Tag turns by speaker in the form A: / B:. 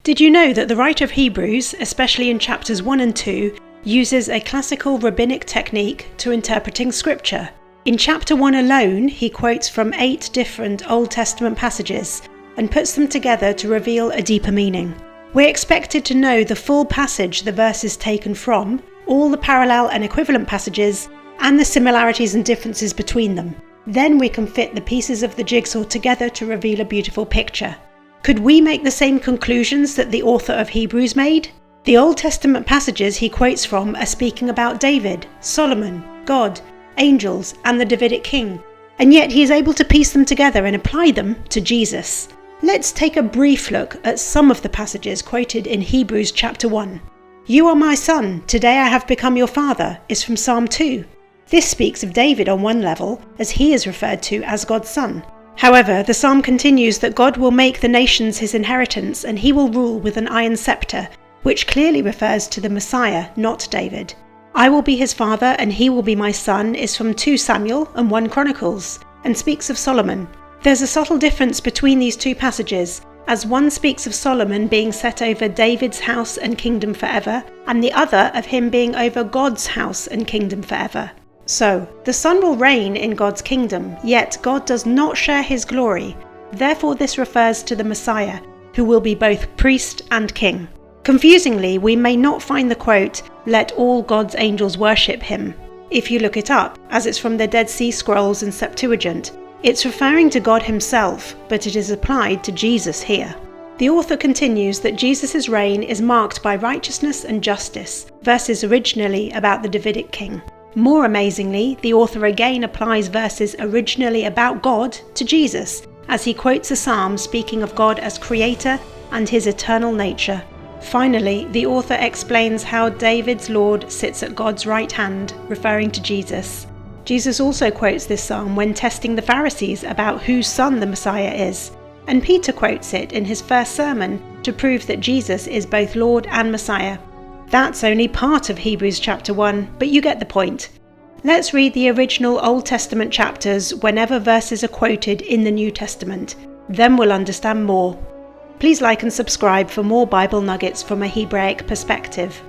A: Did you know that the writer of Hebrews, especially in chapters 1 and 2, uses a classical rabbinic technique to interpreting scripture? In chapter 1 alone, he quotes from 8 different Old Testament passages and puts them together to reveal a deeper meaning. We're expected to know the full passage the verse is taken from, all the parallel and equivalent passages, and the similarities and differences between them. Then we can fit the pieces of the jigsaw together to reveal a beautiful picture. Could we make the same conclusions that the author of Hebrews made? The Old Testament passages he quotes from are speaking about David, Solomon, God, angels, and the Davidic king, and yet he is able to piece them together and apply them to Jesus. Let's take a brief look at some of the passages quoted in Hebrews chapter 1. "You are my son, today I have become your father" is from Psalm 2. This speaks of David on one level, as he is referred to as God's son. However, the psalm continues that God will make the nations his inheritance and he will rule with an iron scepter, which clearly refers to the Messiah, not David. "I will be his father and he will be my son" is from 2 Samuel and 1 Chronicles, and speaks of Solomon. There's a subtle difference between these two passages, as one speaks of Solomon being set over David's house and kingdom forever, and the other of him being over God's house and kingdom forever. So, the Son will reign in God's kingdom, yet God does not share his glory. Therefore this refers to the Messiah, who will be both priest and king. Confusingly, we may not find the quote, "Let all God's angels worship him," if you look it up, as it's from the Dead Sea Scrolls and Septuagint. It's referring to God himself, but it is applied to Jesus here. The author continues that Jesus' reign is marked by righteousness and justice, verses originally about the Davidic king. More amazingly, the author again applies verses originally about God to Jesus, as he quotes a psalm speaking of God as creator and his eternal nature. Finally, the author explains how David's Lord sits at God's right hand, referring to Jesus. Jesus also quotes this psalm when testing the Pharisees about whose son the Messiah is, and Peter quotes it in his first sermon to prove that Jesus is both Lord and Messiah. That's only part of Hebrews chapter 1, but you get the point. Let's read the original Old Testament chapters whenever verses are quoted in the New Testament. Then we'll understand more. Please like and subscribe for more Bible nuggets from a Hebraic perspective.